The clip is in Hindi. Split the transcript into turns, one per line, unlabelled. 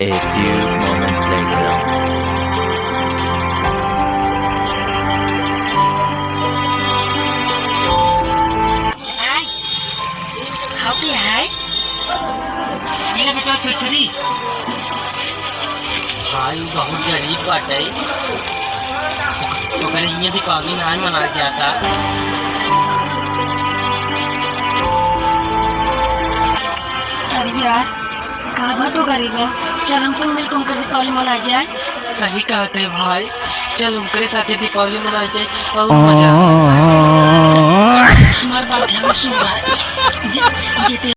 A few moments later.
Ai? Kau ke hai?
मेरा बेटा छुरछुरी भाई बहुत गरीब बाटे ओकरे हियां दीपावली नान मनाल जाता।
अरे यार कहाँ तो गरीब है। चल हम सब मिलकर उनका दीपावली मना जाए।
सही कहते भाई, चल उनके साथ दीपावली मनाई जाए और मजा आए।
हमारी बात ध्यान से सुन रहा है।